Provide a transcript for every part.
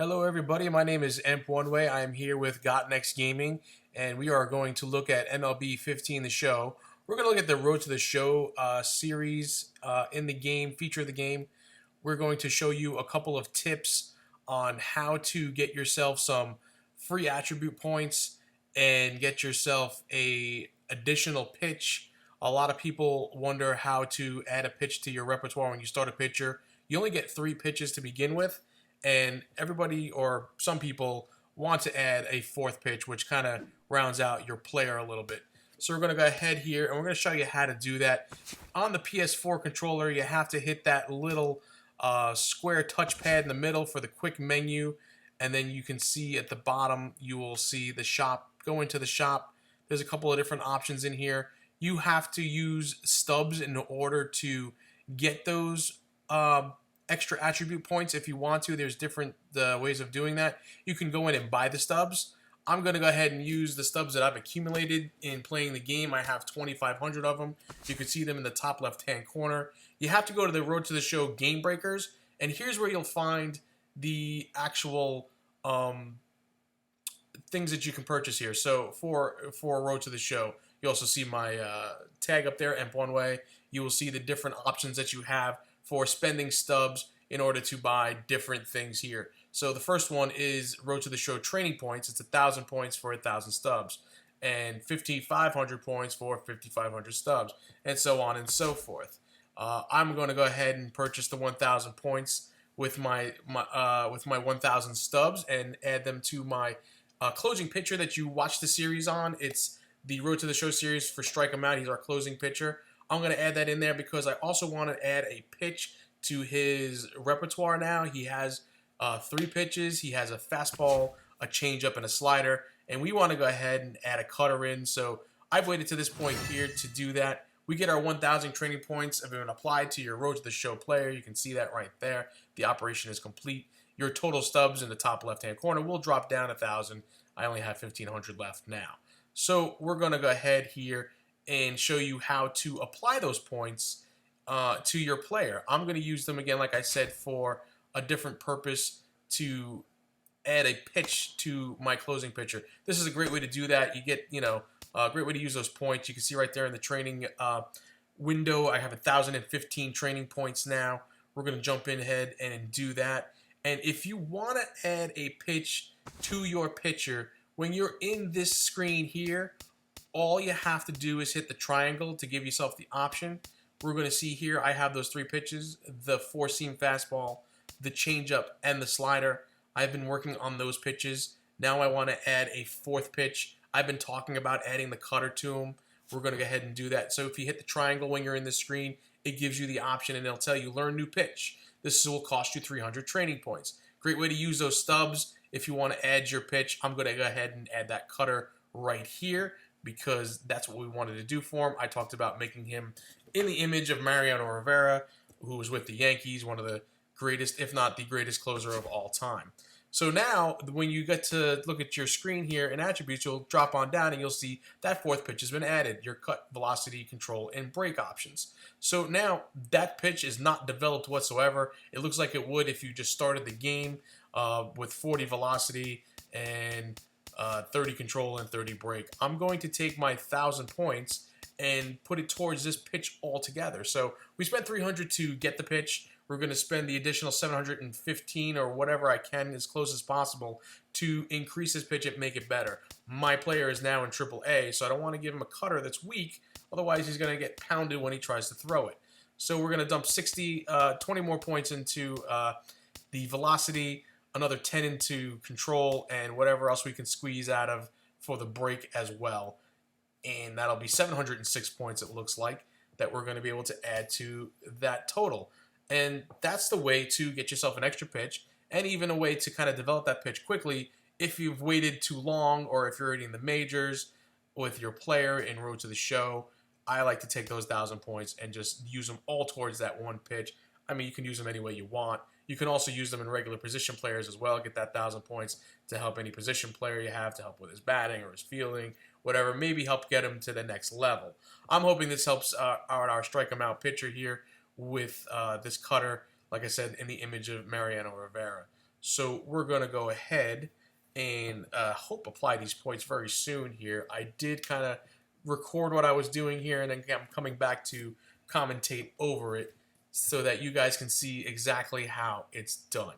Hello, everybody. My name is Emp One Way. I am here with Got Next Gaming, and we are going to look at MLB 15 The Show. We're going to look at the Road to the Show series in the game, feature of the game. We're going to show you a couple of tips on how to get yourself some free attribute points and get yourself a additional pitch. A lot of people wonder how to add a pitch to your repertoire when you start a pitcher. You only get 3 pitches to begin with, and everybody or some people want to add a 4th pitch, which kind of rounds out your player a little bit. So we're going to go ahead here and we're going to show you how to do that. On the PS4 controller, you have to hit that little square touchpad in the middle for the quick menu, and then you can see at the bottom you will see the shop. Go into the shop. There's a couple of different options in here. You have to use Stubs in order to get those extra attribute points if you want to. There's different ways of doing that. You can go in and buy the Stubs. I'm going to go ahead and use the Stubs that I've accumulated in playing the game. I have 2,500 of them. You can see them in the top left-hand corner. You have to go to the Road to the Show Game Breakers, and here's where you'll find the actual things that you can purchase here. So for Road to the Show, you also see my tag up there, Emp One Way. You will see the different options that you have for spending Stubs in order to buy different things here. So the first one is Road to the Show training points. It's 1,000 points for 1,000 Stubs, and 5,500 points for 5,500 Stubs, and so on and so forth. I'm going to go ahead and purchase the 1,000 points with my 1,000 Stubs and add them to my closing pitcher that you watch the series on. It's the Road to the Show series for Strike Him Out. He's our closing pitcher. I'm going to add that in there because I also want to add a pitch to his repertoire now. He has 3 pitches. He has a fastball, a changeup, and a slider. And we want to go ahead and add a cutter in. So I've waited to this point here to do that. We get our 1,000 training points have been applied to your Road to the Show player. You can see that right there. The operation is complete. Your total Stubs in the top left-hand corner will drop down 1,000. I only have 1,500 left now. So we're going to go ahead here and show you how to apply those points to your player. I'm going to use them again, like I said, for a different purpose to add a pitch to my closing pitcher. This is a great way to do that. You get, a great way to use those points. You can see right there in the training window, I have 1,015 training points now. We're going to jump in ahead and do that. And if you want to add a pitch to your pitcher, when you're in this screen here, all you have to do is hit the triangle to give yourself the option. We're going to see here I have those 3 pitches, the 4-seam fastball, the changeup, and the slider. I've been working on those pitches. Now I want to add a 4th pitch. I've been talking about adding the cutter to him. We're going to go ahead and do that. So if you hit the triangle when you're in the screen, it gives you the option and it'll tell you learn new pitch. This will cost you 300 training points. Great way to use those Stubs if you want to add your pitch. I'm going to go ahead and add that cutter right here, because that's what we wanted to do for him. I talked about making him in the image of Mariano Rivera, who was with the Yankees, one of the greatest, if not the greatest closer of all time. So now, when you get to look at your screen here in attributes, you'll drop on down and you'll see that 4th pitch has been added, your cut, velocity, control, and break options. So now that pitch is not developed whatsoever. It looks like it would if you just started the game with 40 velocity and 30 control and 30 break. I'm going to take my 1,000 points and put it towards this pitch altogether. So we spent 300 to get the pitch. We're going to spend the additional 715 or whatever I can, as close as possible, to increase this pitch and make it better. My player is now in AAA, so I don't want to give him a cutter that's weak. Otherwise, he's going to get pounded when he tries to throw it. So we're going to dump 20 more points into the velocity, another 10 into control, and whatever else we can squeeze out of for the break as well. And that'll be 706 points, it looks like, that we're going to be able to add to that total. And that's the way to get yourself an extra pitch, and even a way to kind of develop that pitch quickly if you've waited too long, or if you're already in the majors with your player in Road to the Show. I like to take those 1,000 points and just use them all towards that one pitch. I mean, you can use them any way you want. You can also use them in regular position players as well. Get that 1,000 points to help any position player you have, to help with his batting or his fielding, whatever. Maybe help get him to the next level. I'm hoping this helps our strike him out pitcher here with this cutter, like I said, in the image of Mariano Rivera. So we're going to go ahead and hope apply these points very soon here. I did kind of record what I was doing here, and then I'm coming back to commentate over it so that you guys can see exactly how it's done.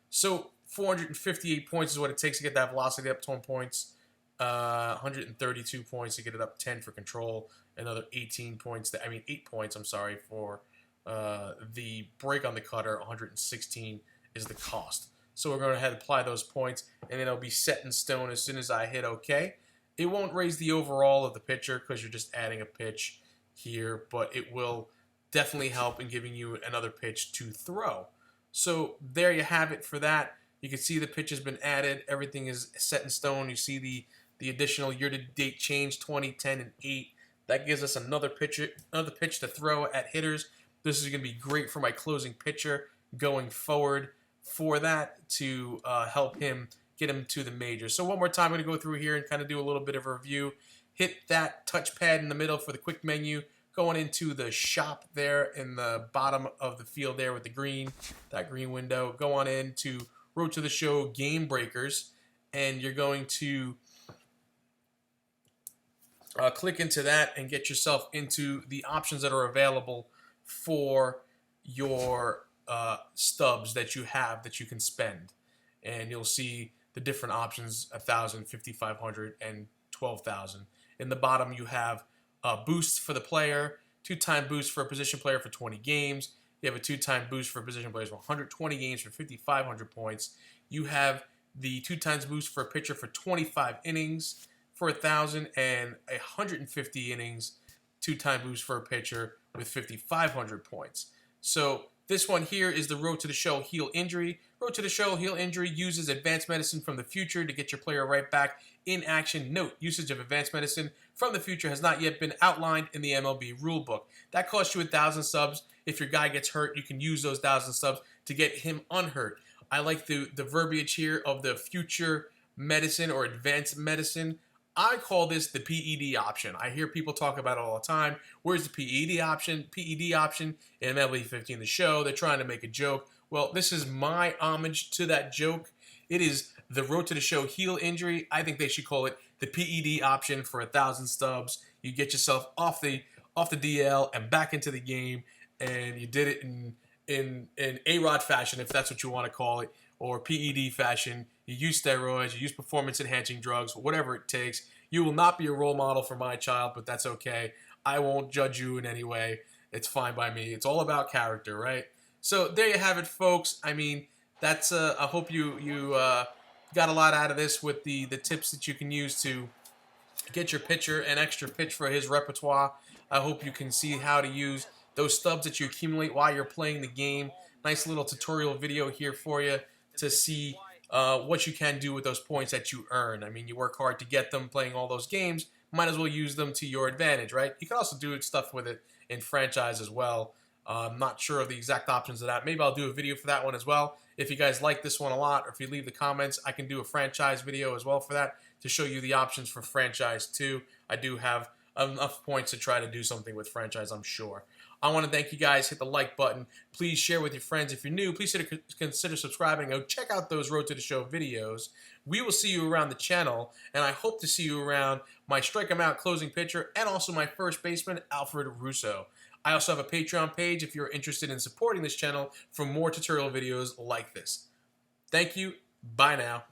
So 458 points is what it takes to get that velocity up 10 points. 132 points to get it up 10 for control. Another 18 points, 8 points, I'm sorry, for the break on the cutter. 116 is the cost. So we're going to ahead and apply those points, and it'll be set in stone as soon as I hit OK. It won't raise the overall of the pitcher because you're just adding a pitch here, but it will definitely help in giving you another pitch to throw. So there you have it for that. You can see the pitch has been added. Everything is set in stone. You see the additional year-to-date change, 20, 10, and 8. That gives us another pitch to throw at hitters. This is going to be great for my closing pitcher going forward for that to help him get him to the majors. So one more time, I'm going to go through here and kind of do a little bit of a review. Hit that touchpad in the middle for the quick menu. Going into the shop there in the bottom of the field there with that green window. Go on into Road to the Show Game Breakers, and you're going to click into that and get yourself into the options that are available for your stubs that you have that you can spend. And you'll see the different options: 1,000, 5,500, and 12,000. In the bottom, you have boosts for the player, 2-time boost for a position player for 20 games. You have a 2-time boost for position players for 120 games for 5,500 points. You have the 2 times boost for a pitcher for 25 innings for 1,000, and 150 innings 2-time boost for a pitcher with 5,500 points. So this one here is the Road to the Show Heal Injury. Road to the Show Heal Injury uses advanced medicine from the future to get your player right back in action. Note, usage of advanced medicine from the future has not yet been outlined in the MLB rulebook. That costs you 1,000 subs. If your guy gets hurt, you can use those 1,000 subs to get him unhurt. I like the verbiage here of the future medicine or advanced medicine. I call this the PED option. I hear people talk about it all the time. Where's the PED option? PED option in MLB 15, the show. They're trying to make a joke. Well, this is my homage to that joke. It is the Road to the Show Heal Injury. I think they should call it the PED option for 1,000 stubs. You get yourself off the DL and back into the game, and you did it in A-Rod fashion, if that's what you want to call it, or PED fashion. You use steroids, you use performance-enhancing drugs, whatever it takes. You will not be a role model for my child, but that's okay. I won't judge you in any way. It's fine by me. It's all about character, right? So there you have it, folks. I mean, that's I hope you got a lot out of this with the tips that you can use to get your pitcher an extra pitch for his repertoire. I hope you can see how to use those stubs that you accumulate while you're playing the game. Nice little tutorial video here for you to see what you can do with those points that you earn. I mean, you work hard to get them playing all those games. Might as well use them to your advantage, right? You can also do stuff with it in franchise as well. I'm not sure of the exact options of that. Maybe I'll do a video for that one as well. If you guys like this one a lot, or if you leave the comments, I can do a franchise video as well for that to show you the options for franchise too. I do have enough points to try to do something with franchise, I'm sure. I want to thank you guys. Hit the like button. Please share with your friends. If you're new, please consider subscribing. Go check out those Road to the Show videos. We will see you around the channel, and I hope to see you around my strike 'em out closing pitcher and also my first baseman, Alfred Russo. I also have a Patreon page if you're interested in supporting this channel for more tutorial videos like this. Thank you. Bye now.